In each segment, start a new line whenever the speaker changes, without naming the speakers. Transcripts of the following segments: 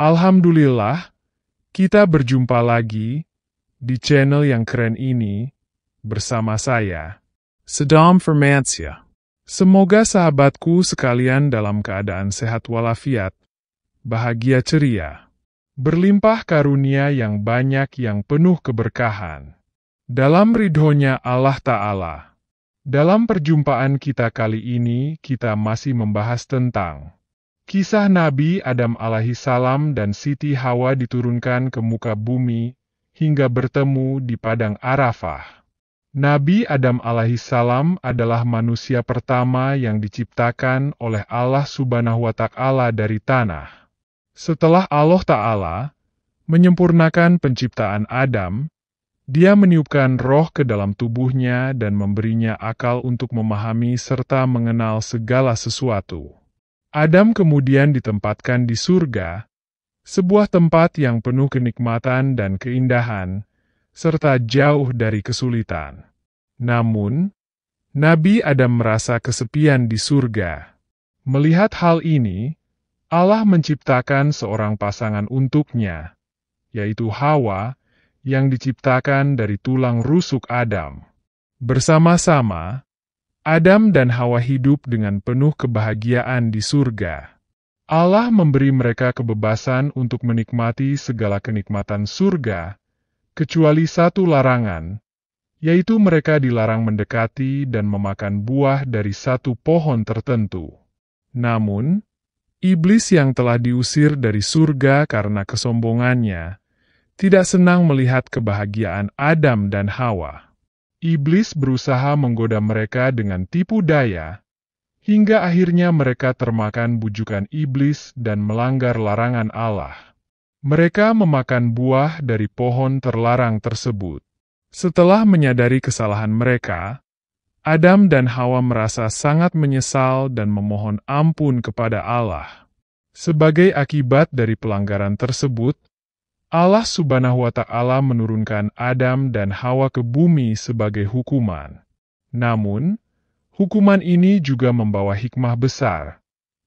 Alhamdulillah, kita berjumpa lagi di channel yang keren ini bersama saya, Saddam Firmansyah. Semoga sahabatku sekalian dalam keadaan sehat walafiat, bahagia ceria, berlimpah karunia yang banyak yang penuh keberkahan. Dalam ridhonya Allah Ta'ala. Dalam perjumpaan kita kali ini, kita masih membahas tentang kisah Nabi Adam alaihissalam dan Siti Hawa diturunkan ke muka bumi hingga bertemu di padang Arafah. Nabi Adam alaihissalam adalah manusia pertama yang diciptakan oleh Allah Subhanahu wa Ta'ala dari tanah. Setelah Allah Ta'ala menyempurnakan penciptaan Adam, Dia meniupkan roh ke dalam tubuhnya dan memberinya akal untuk memahami serta mengenal segala sesuatu. Adam kemudian ditempatkan di surga, sebuah tempat yang penuh kenikmatan dan keindahan, serta jauh dari kesulitan. Namun, Nabi Adam merasa kesepian di surga. Melihat hal ini, Allah menciptakan seorang pasangan untuknya, yaitu Hawa, yang diciptakan dari tulang rusuk Adam. Bersama-sama, Adam dan Hawa hidup dengan penuh kebahagiaan di surga. Allah memberi mereka kebebasan untuk menikmati segala kenikmatan surga, kecuali satu larangan, yaitu mereka dilarang mendekati dan memakan buah dari satu pohon tertentu. Namun, iblis yang telah diusir dari surga karena kesombongannya, tidak senang melihat kebahagiaan Adam dan Hawa. Iblis berusaha menggoda mereka dengan tipu daya, hingga akhirnya mereka termakan bujukan iblis dan melanggar larangan Allah. Mereka memakan buah dari pohon terlarang tersebut. Setelah menyadari kesalahan mereka, Adam dan Hawa merasa sangat menyesal dan memohon ampun kepada Allah. Sebagai akibat dari pelanggaran tersebut, Allah Subhanahu wa Ta'ala menurunkan Adam dan Hawa ke bumi sebagai hukuman. Namun, hukuman ini juga membawa hikmah besar,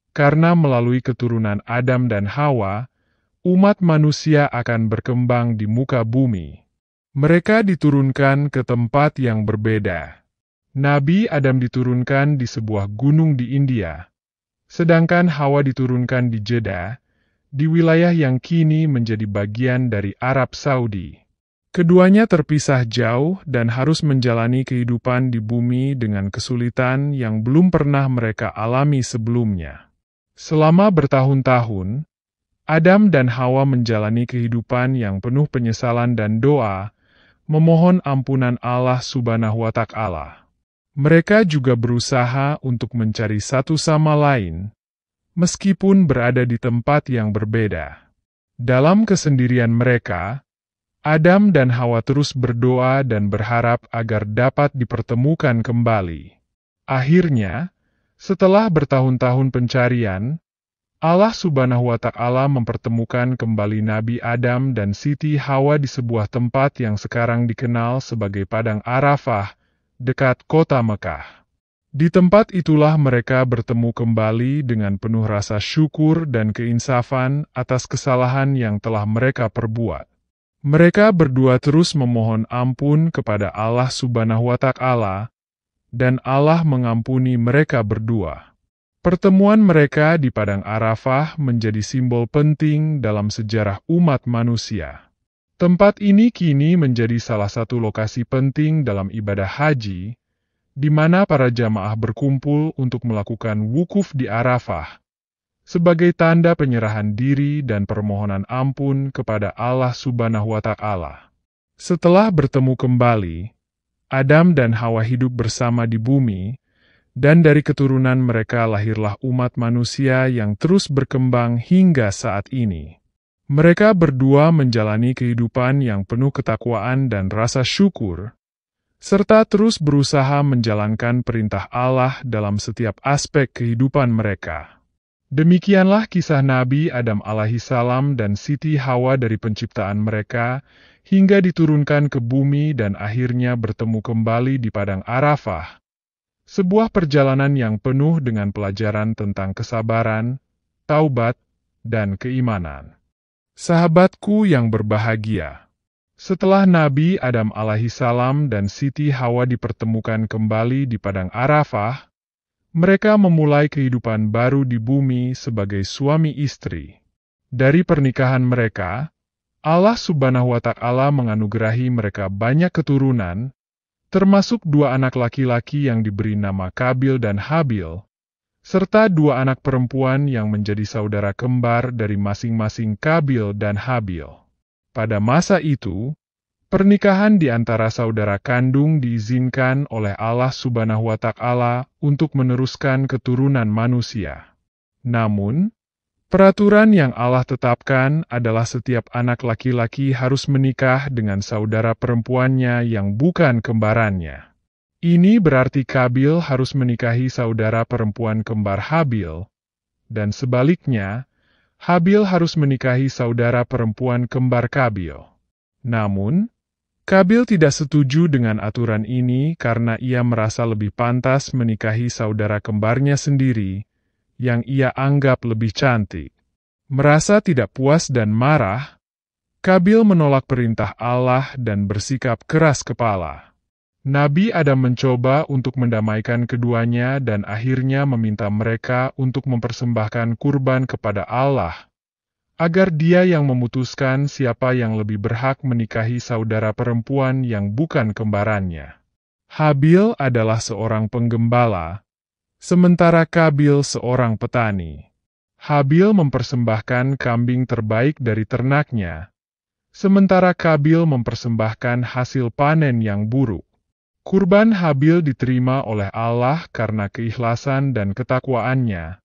karena melalui keturunan Adam dan Hawa, umat manusia akan berkembang di muka bumi. Mereka diturunkan ke tempat yang berbeda. Nabi Adam diturunkan di sebuah gunung di India, sedangkan Hawa diturunkan di Jeddah, di wilayah yang kini menjadi bagian dari Arab Saudi. Keduanya terpisah jauh dan harus menjalani kehidupan di bumi dengan kesulitan yang belum pernah mereka alami sebelumnya. Selama bertahun-tahun, Adam dan Hawa menjalani kehidupan yang penuh penyesalan dan doa, memohon ampunan Allah Subhanahu wa Ta'ala. Mereka juga berusaha untuk mencari satu sama lain, meskipun berada di tempat yang berbeda. Dalam kesendirian mereka, Adam dan Hawa terus berdoa dan berharap agar dapat dipertemukan kembali. Akhirnya, setelah bertahun-tahun pencarian, Allah Subhanahu wa Ta'ala mempertemukan kembali Nabi Adam dan Siti Hawa di sebuah tempat yang sekarang dikenal sebagai Padang Arafah, dekat kota Mekah. Di tempat itulah mereka bertemu kembali dengan penuh rasa syukur dan keinsafan atas kesalahan yang telah mereka perbuat. Mereka berdua terus memohon ampun kepada Allah Subhanahu wa Ta'ala, dan Allah mengampuni mereka berdua. Pertemuan mereka di Padang Arafah menjadi simbol penting dalam sejarah umat manusia. Tempat ini kini menjadi salah satu lokasi penting dalam ibadah haji, di mana para jamaah berkumpul untuk melakukan wukuf di Arafah, sebagai tanda penyerahan diri dan permohonan ampun kepada Allah Subhanahu wa Ta'ala. Setelah bertemu kembali, Adam dan Hawa hidup bersama di bumi, dan dari keturunan mereka lahirlah umat manusia yang terus berkembang hingga saat ini. Mereka berdua menjalani kehidupan yang penuh ketakwaan dan rasa syukur, serta terus berusaha menjalankan perintah Allah dalam setiap aspek kehidupan mereka. Demikianlah kisah Nabi Adam alaihissalam dan Siti Hawa dari penciptaan mereka, hingga diturunkan ke bumi dan akhirnya bertemu kembali di Padang Arafah. Sebuah perjalanan yang penuh dengan pelajaran tentang kesabaran, taubat, dan keimanan. Sahabatku yang berbahagia, setelah Nabi Adam alaihissalam dan Siti Hawa dipertemukan kembali di padang Arafah, mereka memulai kehidupan baru di bumi sebagai suami istri. Dari pernikahan mereka, Allah Subhanahu wa Ta'ala menganugerahi mereka banyak keturunan, termasuk 2 anak laki-laki yang diberi nama Kabil dan Habil, serta 2 anak perempuan yang menjadi saudara kembar dari masing-masing Kabil dan Habil. Pada masa itu, pernikahan di antara saudara kandung diizinkan oleh Allah Subhanahu wa Ta'ala untuk meneruskan keturunan manusia. Namun, peraturan yang Allah tetapkan adalah setiap anak laki-laki harus menikah dengan saudara perempuannya yang bukan kembarannya. Ini berarti Kabil harus menikahi saudara perempuan kembar Habil, dan sebaliknya, Habil harus menikahi saudara perempuan kembar Kabil. Namun, Kabil tidak setuju dengan aturan ini karena ia merasa lebih pantas menikahi saudara kembarnya sendiri, yang ia anggap lebih cantik. Merasa tidak puas dan marah, Kabil menolak perintah Allah dan bersikap keras kepala. Nabi Adam mencoba untuk mendamaikan keduanya dan akhirnya meminta mereka untuk mempersembahkan kurban kepada Allah, agar Dia yang memutuskan siapa yang lebih berhak menikahi saudara perempuan yang bukan kembarannya. Habil adalah seorang penggembala, sementara Kabil seorang petani. Habil mempersembahkan kambing terbaik dari ternaknya, sementara Kabil mempersembahkan hasil panen yang buruk. Kurban Habil diterima oleh Allah karena keikhlasan dan ketakwaannya,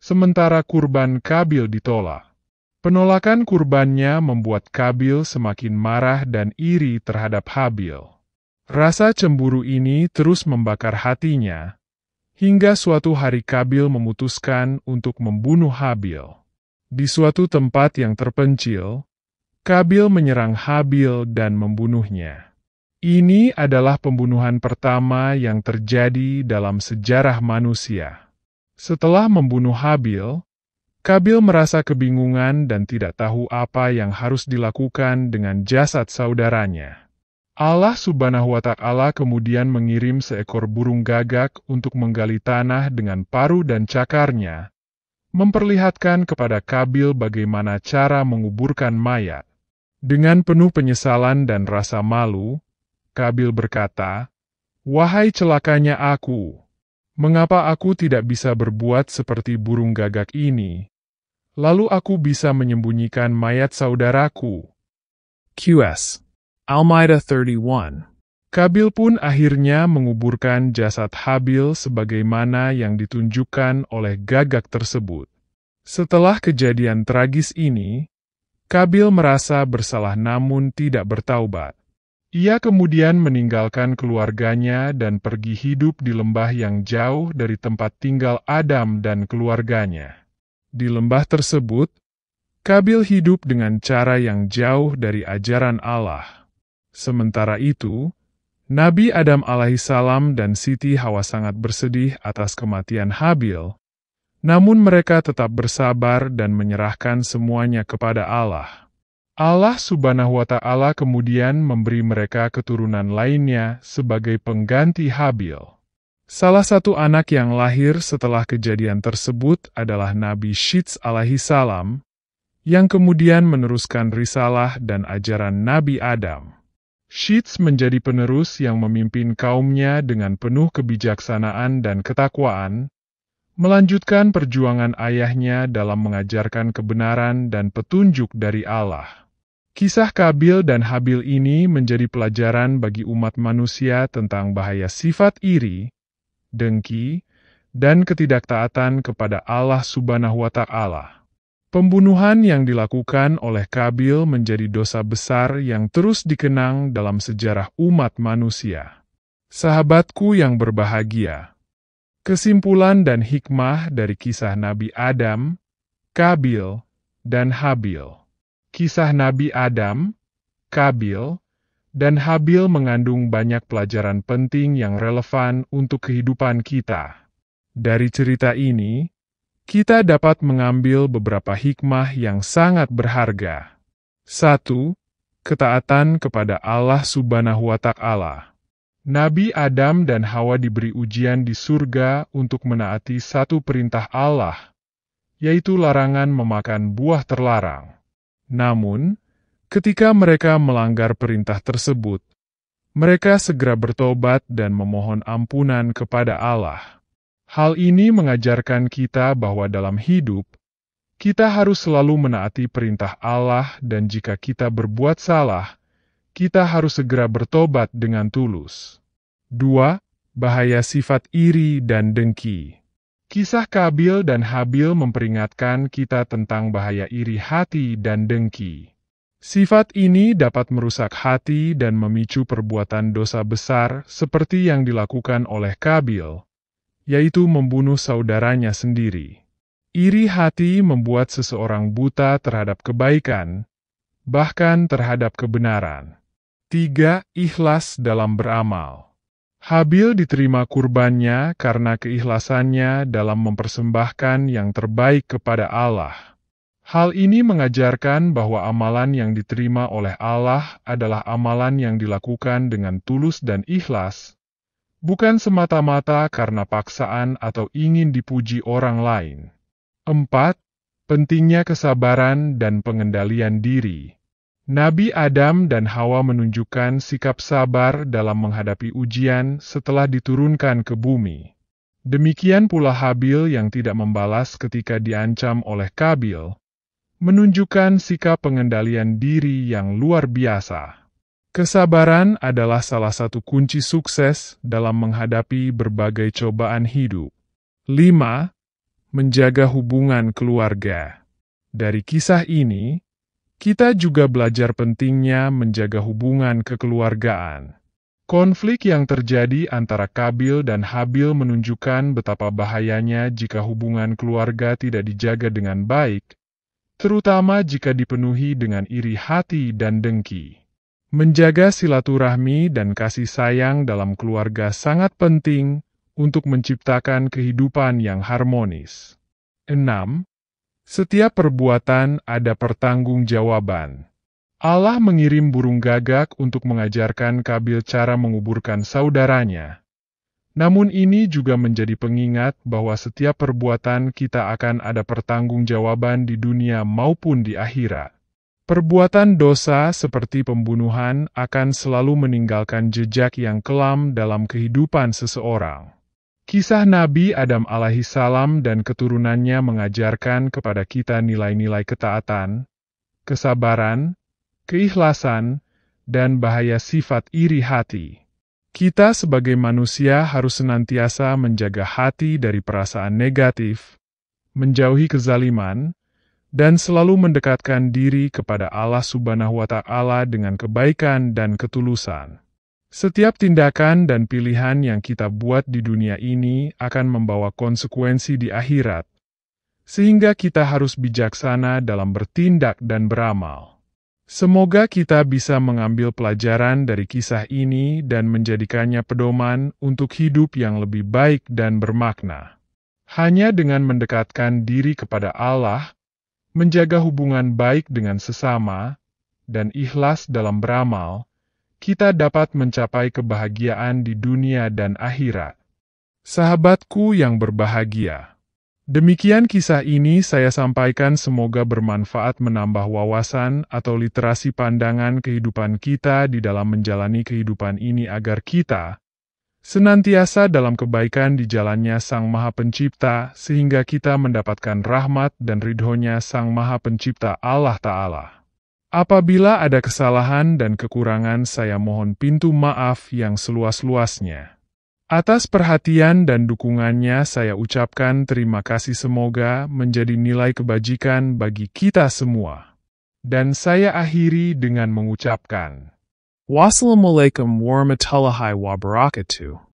sementara kurban Kabil ditolak. Penolakan kurbannya membuat Kabil semakin marah dan iri terhadap Habil. Rasa cemburu ini terus membakar hatinya, hingga suatu hari Kabil memutuskan untuk membunuh Habil. Di suatu tempat yang terpencil, Kabil menyerang Habil dan membunuhnya. Ini adalah pembunuhan pertama yang terjadi dalam sejarah manusia. Setelah membunuh Habil, Kabil merasa kebingungan dan tidak tahu apa yang harus dilakukan dengan jasad saudaranya. Allah Subhanahu wa Ta'ala kemudian mengirim seekor burung gagak untuk menggali tanah dengan paruh dan cakarnya, memperlihatkan kepada Kabil bagaimana cara menguburkan mayat. Dengan penuh penyesalan dan rasa malu, Kabil berkata, "Wahai celakanya aku, mengapa aku tidak bisa berbuat seperti burung gagak ini? Lalu aku bisa menyembunyikan mayat saudaraku." QS Al-Maidah 31. Kabil pun akhirnya menguburkan jasad Habil sebagaimana yang ditunjukkan oleh gagak tersebut. Setelah kejadian tragis ini, Kabil merasa bersalah namun tidak bertaubat. Ia kemudian meninggalkan keluarganya dan pergi hidup di lembah yang jauh dari tempat tinggal Adam dan keluarganya. Di lembah tersebut, Kabil hidup dengan cara yang jauh dari ajaran Allah. Sementara itu, Nabi Adam alaihissalam dan Siti Hawa sangat bersedih atas kematian Habil, namun mereka tetap bersabar dan menyerahkan semuanya kepada Allah. Allah Subhanahu wa Ta'ala kemudian memberi mereka keturunan lainnya sebagai pengganti Habil. Salah satu anak yang lahir setelah kejadian tersebut adalah Nabi Syits alaihissalam, yang kemudian meneruskan risalah dan ajaran Nabi Adam. Syits menjadi penerus yang memimpin kaumnya dengan penuh kebijaksanaan dan ketakwaan, melanjutkan perjuangan ayahnya dalam mengajarkan kebenaran dan petunjuk dari Allah. Kisah Kabil dan Habil ini menjadi pelajaran bagi umat manusia tentang bahaya sifat iri, dengki, dan ketidaktaatan kepada Allah Subhanahu wa Ta'ala. Pembunuhan yang dilakukan oleh Kabil menjadi dosa besar yang terus dikenang dalam sejarah umat manusia. Sahabatku yang berbahagia, kesimpulan dan hikmah dari kisah Nabi Adam, Kabil, dan Habil. Kisah Nabi Adam, Kabil, dan Habil mengandung banyak pelajaran penting yang relevan untuk kehidupan kita. Dari cerita ini, kita dapat mengambil beberapa hikmah yang sangat berharga. 1. Ketaatan kepada Allah Subhanahu wa Ta'ala. Nabi Adam dan Hawa diberi ujian di surga untuk menaati satu perintah Allah, yaitu larangan memakan buah terlarang. Namun, ketika mereka melanggar perintah tersebut, mereka segera bertobat dan memohon ampunan kepada Allah. Hal ini mengajarkan kita bahwa dalam hidup, kita harus selalu menaati perintah Allah, dan jika kita berbuat salah, kita harus segera bertobat dengan tulus. 2. Bahaya sifat iri dan dengki. Kisah Kabil dan Habil memperingatkan kita tentang bahaya iri hati dan dengki. Sifat ini dapat merusak hati dan memicu perbuatan dosa besar seperti yang dilakukan oleh Kabil, yaitu membunuh saudaranya sendiri. Iri hati membuat seseorang buta terhadap kebaikan, bahkan terhadap kebenaran. 3. Ikhlas dalam beramal. Habil diterima kurbannya karena keikhlasannya dalam mempersembahkan yang terbaik kepada Allah. Hal ini mengajarkan bahwa amalan yang diterima oleh Allah adalah amalan yang dilakukan dengan tulus dan ikhlas, bukan semata-mata karena paksaan atau ingin dipuji orang lain. 4. Pentingnya kesabaran dan pengendalian diri. Nabi Adam dan Hawa menunjukkan sikap sabar dalam menghadapi ujian setelah diturunkan ke bumi. Demikian pula Habil yang tidak membalas ketika diancam oleh Kabil, menunjukkan sikap pengendalian diri yang luar biasa. Kesabaran adalah salah satu kunci sukses dalam menghadapi berbagai cobaan hidup. 5. Menjaga hubungan keluarga. Dari kisah ini, kita juga belajar pentingnya menjaga hubungan kekeluargaan. Konflik yang terjadi antara Kabil dan Habil menunjukkan betapa bahayanya jika hubungan keluarga tidak dijaga dengan baik, terutama jika dipenuhi dengan iri hati dan dengki. Menjaga silaturahmi dan kasih sayang dalam keluarga sangat penting untuk menciptakan kehidupan yang harmonis. 6. Setiap perbuatan ada pertanggungjawaban. Allah mengirim burung gagak untuk mengajarkan Kabil cara menguburkan saudaranya. Namun ini juga menjadi pengingat bahwa setiap perbuatan kita akan ada pertanggungjawaban di dunia maupun di akhirat. Perbuatan dosa seperti pembunuhan akan selalu meninggalkan jejak yang kelam dalam kehidupan seseorang. Kisah Nabi Adam alaihissalam dan keturunannya mengajarkan kepada kita nilai-nilai ketaatan, kesabaran, keikhlasan, dan bahaya sifat iri hati. Kita sebagai manusia harus senantiasa menjaga hati dari perasaan negatif, menjauhi kezaliman, dan selalu mendekatkan diri kepada Allah Subhanahu wa Ta'ala dengan kebaikan dan ketulusan. Setiap tindakan dan pilihan yang kita buat di dunia ini akan membawa konsekuensi di akhirat, sehingga kita harus bijaksana dalam bertindak dan beramal. Semoga kita bisa mengambil pelajaran dari kisah ini dan menjadikannya pedoman untuk hidup yang lebih baik dan bermakna. Hanya dengan mendekatkan diri kepada Allah, menjaga hubungan baik dengan sesama, dan ikhlas dalam beramal, kita dapat mencapai kebahagiaan di dunia dan akhirat. Sahabatku yang berbahagia, demikian kisah ini saya sampaikan, semoga bermanfaat menambah wawasan atau literasi pandangan kehidupan kita di dalam menjalani kehidupan ini agar kita senantiasa dalam kebaikan di jalannya Sang Maha Pencipta sehingga kita mendapatkan rahmat dan ridhonya Sang Maha Pencipta Allah Ta'ala. Apabila ada kesalahan dan kekurangan, saya mohon pintu maaf yang seluas-luasnya. Atas perhatian dan dukungannya saya ucapkan terima kasih, semoga menjadi nilai kebajikan bagi kita semua. Dan saya akhiri dengan mengucapkan Wassalamualaikum warahmatullahi wabarakatuh.